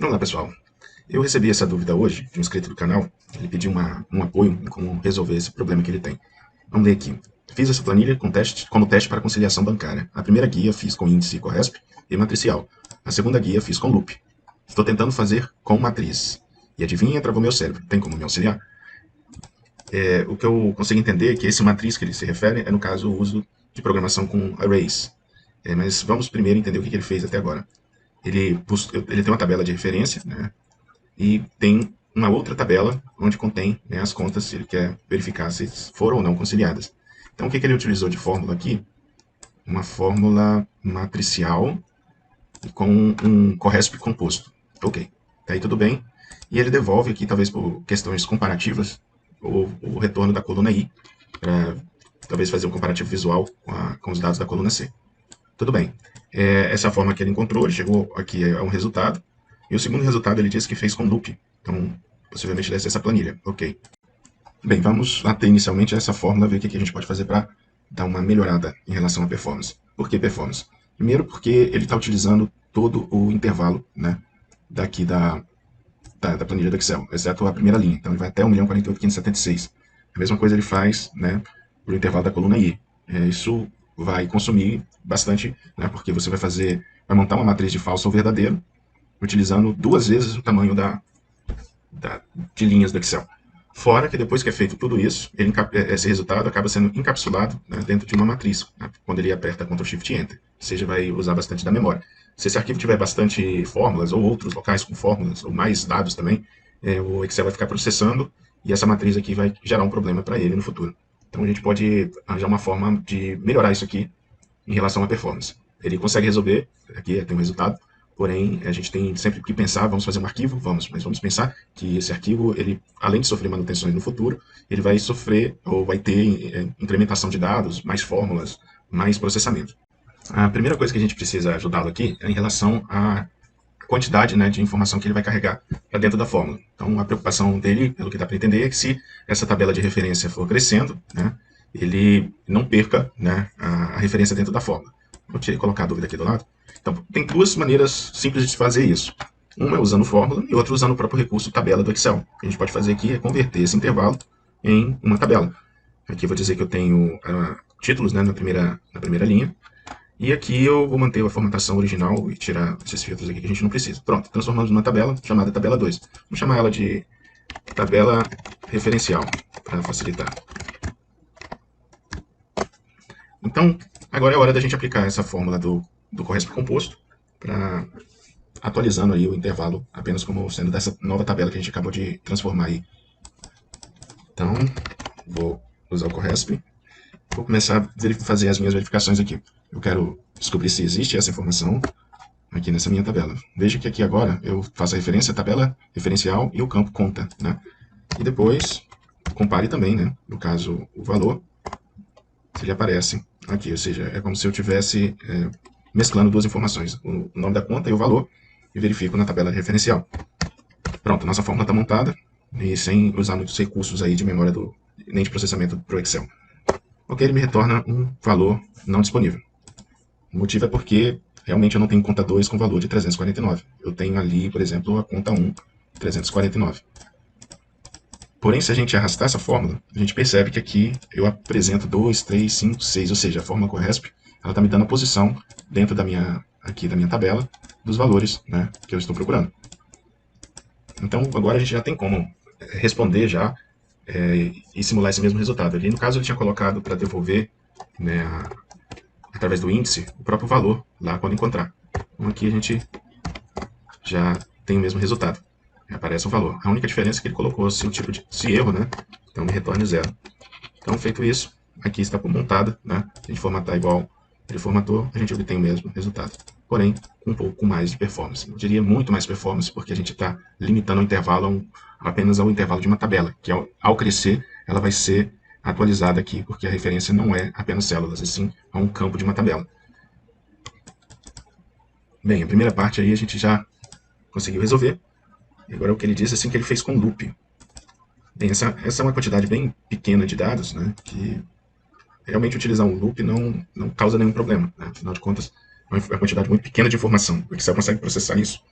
Olá pessoal, eu recebi essa dúvida hoje de um inscrito do canal. Ele pediu um apoio em como resolver esse problema que ele tem. Vamos ler aqui. Fiz essa planilha como teste para conciliação bancária. A primeira guia fiz com índice Corresp e matricial. A segunda guia fiz com loop. Estou tentando fazer com matriz. E adivinha, travou meu cérebro. Tem como me auxiliar? O que eu consigo entender é que esse matriz que ele se refere é, no caso, o uso de programação com arrays. Mas vamos primeiro entender o que ele fez até agora. Ele tem uma tabela de referência, né? E tem uma outra tabela onde contém, né, as contas, se ele quer verificar se foram ou não conciliadas. Então, o que ele utilizou de fórmula aqui? Uma fórmula matricial com um Corresp composto. Ok, tá aí tudo bem. E ele devolve aqui, talvez por questões comparativas, o retorno da coluna I, para talvez fazer um comparativo visual com os dados da coluna C. Tudo bem. Essa é a forma que ele encontrou, ele chegou aqui a um resultado. E o segundo resultado ele disse que fez com loop. Então, possivelmente deve ser essa planilha. Ok. Bem, vamos até inicialmente essa fórmula, ver o que a gente pode fazer para dar uma melhorada em relação à performance. Por que performance? Primeiro porque ele está utilizando todo o intervalo, né, daqui da planilha do Excel, exceto a primeira linha. Então ele vai até 1.048.576. A mesma coisa ele faz, né, para o intervalo da coluna I. Isso vai consumir bastante, né, porque você vai montar uma matriz de falso ou verdadeiro, utilizando duas vezes o tamanho de linhas do Excel. Fora que depois que é feito tudo isso, esse resultado acaba sendo encapsulado, né, dentro de uma matriz, né, quando ele aperta Ctrl Shift Enter. Ou seja, vai usar bastante da memória. Se esse arquivo tiver bastante fórmulas, ou outros locais com fórmulas, ou mais dados também, o Excel vai ficar processando, e essa matriz aqui vai gerar um problema para ele no futuro. Então a gente pode arranjar uma forma de melhorar isso aqui em relação à performance. Ele consegue resolver, aqui tem um resultado, porém a gente tem sempre que pensar, vamos fazer um arquivo? Vamos, mas vamos pensar que esse arquivo, ele, além de sofrer manutenções no futuro, ele vai sofrer ou vai ter incrementação de dados, mais fórmulas, mais processamento. A primeira coisa que a gente precisa ajudá-lo aqui é em relação à quantidade, né, de informação que ele vai carregar para dentro da fórmula. Então, a preocupação dele, pelo que dá para entender, é que se essa tabela de referência for crescendo, né, ele não perca, né, a referência dentro da fórmula. Vou colocar a dúvida aqui do lado. Então, tem duas maneiras simples de fazer isso. Uma é usando fórmula e outra usando o próprio recurso tabela do Excel. O que a gente pode fazer aqui é converter esse intervalo em uma tabela. Aqui eu vou dizer que eu tenho títulos, né, na primeira linha. E aqui eu vou manter a formatação original e tirar esses filtros aqui que a gente não precisa. Pronto, transformamos numa tabela chamada tabela 2. Vamos chamar ela de tabela referencial, para facilitar. Então, agora é hora da gente aplicar essa fórmula do Corresp composto, para atualizando aí o intervalo apenas como sendo dessa nova tabela que a gente acabou de transformar aí. Então, vou usar o Corresp. Vou começar a fazer as minhas verificações aqui. Eu quero descobrir se existe essa informação aqui nessa minha tabela. Veja que aqui agora eu faço a referência, a tabela referencial e o campo conta, né? E depois compare também, né? No caso, o valor, se ele aparece aqui. Ou seja, é como se eu estivesse mesclando duas informações, o nome da conta e o valor, e verifico na tabela referencial. Pronto, nossa fórmula está montada, e sem usar muitos recursos aí de memória nem de processamento para o Excel. Ok, ele me retorna um valor não disponível. O motivo é porque realmente eu não tenho conta 2 com valor de 349. Eu tenho ali, por exemplo, a conta 1, 349. Porém, se a gente arrastar essa fórmula, a gente percebe que aqui eu apresento 2, 3, 5, 6, ou seja, a fórmula Corresp, ela está me dando a posição dentro da minha tabela dos valores, né, que eu estou procurando. Então, agora a gente já tem como responder já e simular esse mesmo resultado. Ali, no caso, ele tinha colocado para devolver, né, através do índice, o próprio valor lá quando encontrar. Então aqui a gente já tem o mesmo resultado. Aparece um valor. A única diferença é que ele colocou se erro, né? Então me retorne 0. Então, feito isso, aqui está montada, né? Se a gente formatar igual ele formatou, a gente obtém o mesmo resultado. Porém, um pouco mais de performance. Eu diria muito mais performance, porque a gente está limitando o intervalo apenas ao intervalo de uma tabela, que ao crescer, ela vai ser atualizada aqui, porque a referência não é apenas células, e sim a um campo de uma tabela. Bem, a primeira parte aí a gente já conseguiu resolver. E agora o que ele diz assim que ele fez com loop. Bem, essa é uma quantidade bem pequena de dados, né, que realmente utilizar um loop não causa nenhum problema, né? Afinal de contas, é uma quantidade muito pequena de informação. O Excel consegue processar isso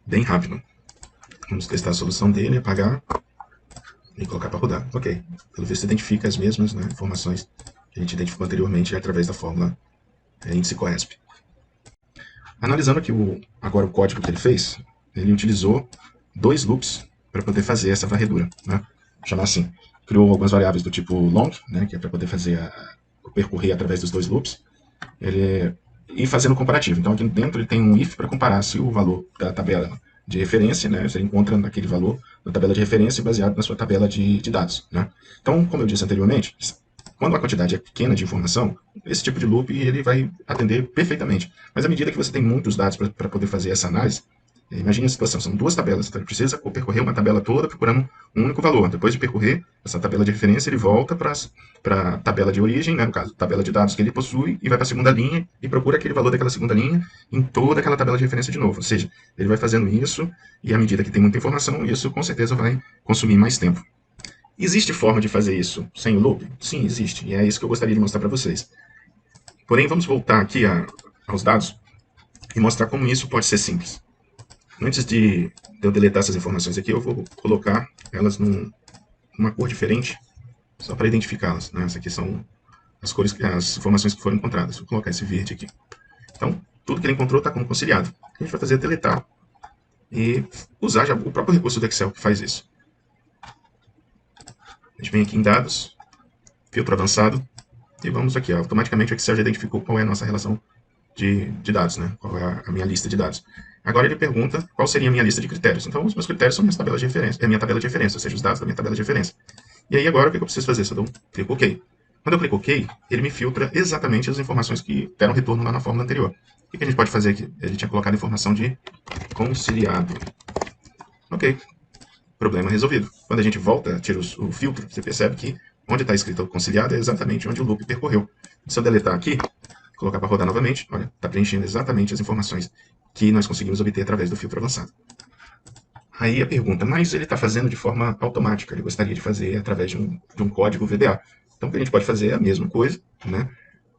bem rápido. Vamos testar a solução dele, apagar e colocar para rodar. Ok, pelo visto identifica as mesmas, né, informações que a gente identificou anteriormente através da fórmula índice COESP. Analisando aqui agora o código que ele fez, ele utilizou 2 loops para poder fazer essa varredura, né? Vou chamar assim. Criou algumas variáveis do tipo long, né, que é para poder fazer percorrer através dos 2 loops, e fazendo comparativo. Então aqui dentro ele tem um if para comparar se o valor da tabela de referência, né, você encontra naquele valor na tabela de referência baseado na sua tabela de dados, né? Então, como eu disse anteriormente, quando a quantidade é pequena de informação, esse tipo de loop ele vai atender perfeitamente. Mas à medida que você tem muitos dados para poder fazer essa análise, imagine a situação, são 2 tabelas, então ele precisa percorrer uma tabela toda procurando um único valor. Depois de percorrer essa tabela de referência, ele volta para a tabela de origem, né, no caso, tabela de dados que ele possui, e vai para a segunda linha e procura aquele valor daquela segunda linha em toda aquela tabela de referência de novo. Ou seja, ele vai fazendo isso, e à medida que tem muita informação, isso com certeza vai consumir mais tempo. Existe forma de fazer isso sem o loop? Sim, existe, e é isso que eu gostaria de mostrar para vocês. Porém, vamos voltar aqui aos dados e mostrar como isso pode ser simples. Antes de eu deletar essas informações aqui, eu vou colocar elas numa cor diferente, só para identificá-las, né? Essas aqui são as cores, as informações que foram encontradas. Vou colocar esse verde aqui. Então, tudo que ele encontrou está como conciliado. O que a gente vai fazer é deletar e usar já o próprio recurso do Excel que faz isso. A gente vem aqui em dados, filtro avançado, e vamos aqui, automaticamente o Excel já identificou qual é a nossa relação de dados, né? Qual é a minha lista de dados. Agora ele pergunta qual seria a minha lista de critérios. Então, os meus critérios são minhas tabelas de referência, é a minha tabela de referência, ou seja, os dados da minha tabela de referência. E aí agora o que eu preciso fazer? Só dou clico OK. Quando eu clico OK, ele me filtra exatamente as informações que deram retorno lá na fórmula anterior. O que a gente pode fazer aqui? Ele tinha colocado a informação de conciliado. Ok, problema resolvido. Quando a gente volta, tira o filtro, você percebe que onde está escrito conciliado é exatamente onde o loop percorreu. Se eu deletar aqui, colocar para rodar novamente, olha, está preenchendo exatamente as informações que nós conseguimos obter através do filtro avançado. Aí a pergunta, mas ele está fazendo de forma automática, ele gostaria de fazer através de um código VBA. Então o que a gente pode fazer é a mesma coisa, né,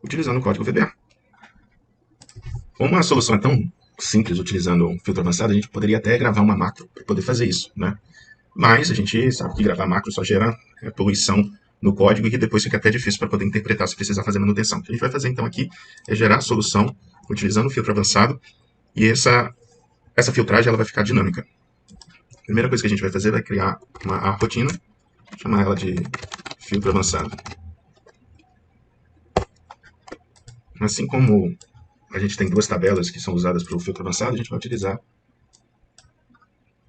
utilizando o código VBA. Como a solução é tão simples utilizando um filtro avançado, a gente poderia até gravar uma macro para poder fazer isso, né? Mas a gente sabe que gravar macro só gera poluição no código e que depois fica até difícil para poder interpretar se precisar fazer manutenção. O que a gente vai fazer então aqui é gerar a solução utilizando o filtro avançado e essa filtragem ela vai ficar dinâmica. A primeira coisa que a gente vai fazer é criar uma rotina, chamar ela de filtro avançado. Assim como a gente tem 2 tabelas que são usadas para o filtro avançado, a gente vai utilizar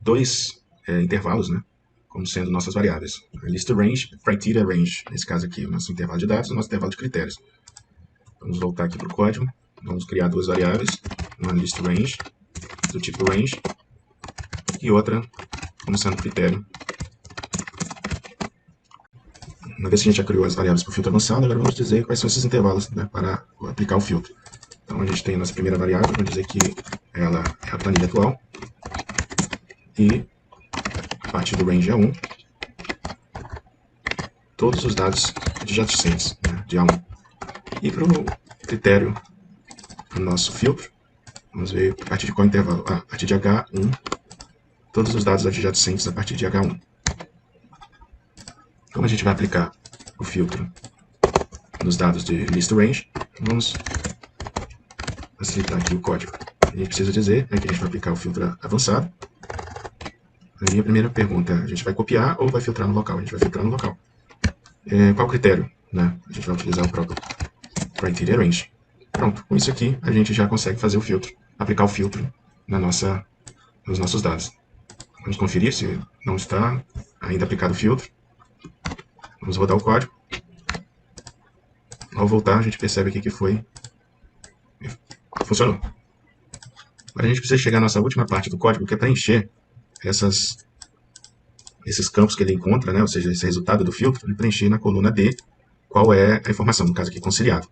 2 intervalos, né, como sendo nossas variáveis. List range, criteria range. Nesse caso aqui, o nosso intervalo de dados e o nosso intervalo de critérios. Vamos voltar aqui para o código. Vamos criar 2 variáveis. Uma list range, do tipo range, e outra como sendo critério. Uma vez que a gente já criou as variáveis para o filtro avançado, agora vamos dizer quais são esses intervalos, né, para aplicar o filtro. Então a gente tem a nossa primeira variável, vamos dizer que ela é a planilha atual. E a partir do range A1, todos os dados adjacentes, né, de A1. E para o critério do nosso filtro, vamos ver a partir de qual intervalo? A partir de H1, todos os dados adjacentes a partir de H1. Como a gente vai aplicar o filtro nos dados de list range, vamos facilitar aqui o código. A gente precisa dizer que a gente vai aplicar o filtro avançado. Aí a primeira pergunta, a gente vai copiar ou vai filtrar no local? A gente vai filtrar no local. Qual critério? Né? A gente vai utilizar o próprio criteria range. Pronto, com isso aqui a gente já consegue fazer o filtro, aplicar o filtro nos nossos dados. Vamos conferir se não está ainda aplicado o filtro. Vamos rodar o código. Ao voltar, a gente percebe aqui que funcionou. Agora a gente precisa chegar à nossa última parte do código, que é preencher esses campos que ele encontra, né, ou seja, esse resultado do filtro, ele preencher na coluna D qual é a informação, no caso aqui, conciliado.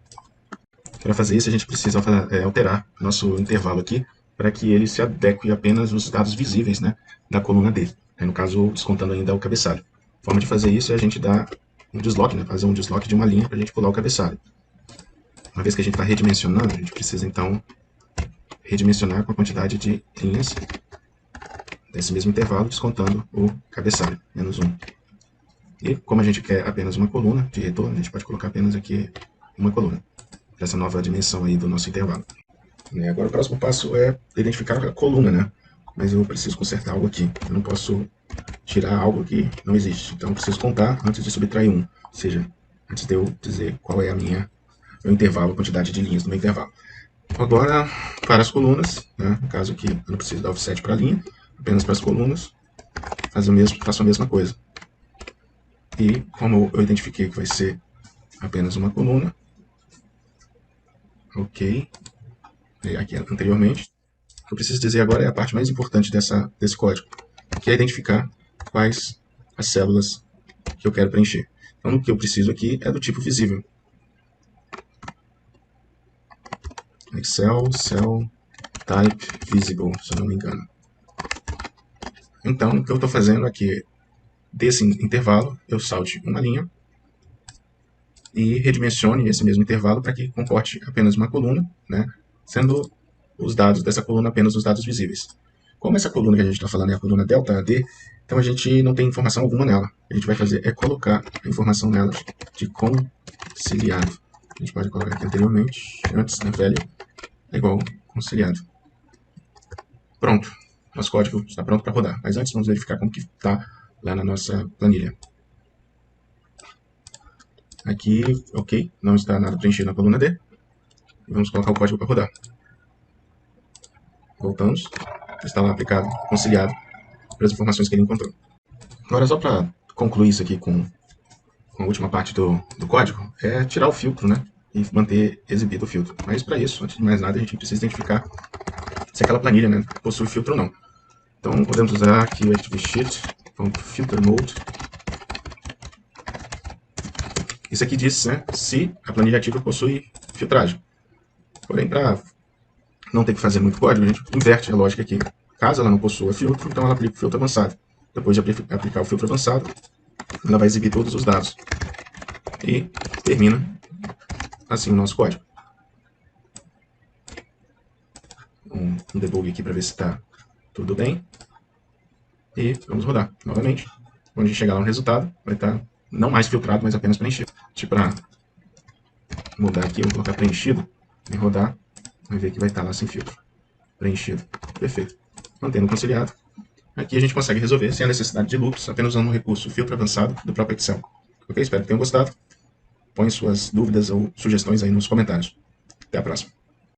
Para fazer isso, a gente precisa alterar nosso intervalo aqui para que ele se adeque apenas aos dados visíveis, né, da coluna D. Aí, no caso, descontando ainda o cabeçalho. A forma de fazer isso é a gente dar um desloque, né, fazer um desloque de uma linha para a gente pular o cabeçalho. Uma vez que a gente está redimensionando, a gente precisa então redimensionar com a quantidade de linhas desse mesmo intervalo, descontando o cabeçalho, menos 1. E como a gente quer apenas uma coluna de retorno, a gente pode colocar apenas aqui uma coluna, para essa nova dimensão aí do nosso intervalo. Agora o próximo passo é identificar a coluna, né? Mas eu preciso consertar algo aqui. Eu não posso tirar algo que não existe. Então eu preciso contar antes de subtrair 1. Ou seja, antes de eu dizer qual é meu intervalo, a quantidade de linhas do meu intervalo. Agora, para as colunas, né? No caso aqui, eu não preciso dar offset para a linha, apenas para as colunas, faço a mesma coisa. E como eu identifiquei que vai ser apenas uma coluna, ok, aqui anteriormente, o que eu preciso dizer agora é a parte mais importante desse código, que é identificar quais as células que eu quero preencher. Então, o que eu preciso aqui é do tipo visível. Excel, cell, type, visible, se eu não me engano. Então, o que eu estou fazendo aqui, desse intervalo, eu salte uma linha e redimensione esse mesmo intervalo para que comporte apenas uma coluna, né, sendo os dados dessa coluna apenas os dados visíveis. Como essa coluna que a gente está falando é a coluna delta AD, então a gente não tem informação alguma nela. O que a gente vai fazer é colocar a informação nela de conciliado. A gente pode colocar aqui anteriormente, antes, né, velho, é igual conciliado. Pronto, nosso código está pronto para rodar. Mas antes vamos verificar como que está lá na nossa planilha. Aqui, ok, não está nada preenchido na coluna D. E vamos colocar o código para rodar. Voltamos, está lá aplicado, conciliado, para as informações que ele encontrou. Agora, só para concluir isso aqui com a última parte do código, é tirar o filtro, né? E manter exibido o filtro. Mas para isso, antes de mais nada, a gente precisa identificar se aquela planilha, né, possui filtro ou não. Então, podemos usar aqui o ActiveSheet.FilterMode. Isso aqui diz, né, se a planilha ativa possui filtragem. Porém, para não ter que fazer muito código, a gente inverte a lógica aqui. Caso ela não possua filtro, então ela aplica o filtro avançado. Depois de aplicar o filtro avançado, ela vai exibir todos os dados. E termina assim o nosso código. Um debug aqui para ver se está tudo bem. E vamos rodar novamente. Quando a gente chegar lá no resultado, vai estar não mais filtrado, mas apenas preenchido. Para mudar aqui, eu vou colocar preenchido e rodar. Vai ver que vai estar lá sem filtro. Preenchido. Perfeito. Mantendo conciliado. Aqui a gente consegue resolver sem a necessidade de loops, apenas usando o recurso filtro avançado do próprio Excel. Ok? Espero que tenham gostado. Põe suas dúvidas ou sugestões aí nos comentários. Até a próxima.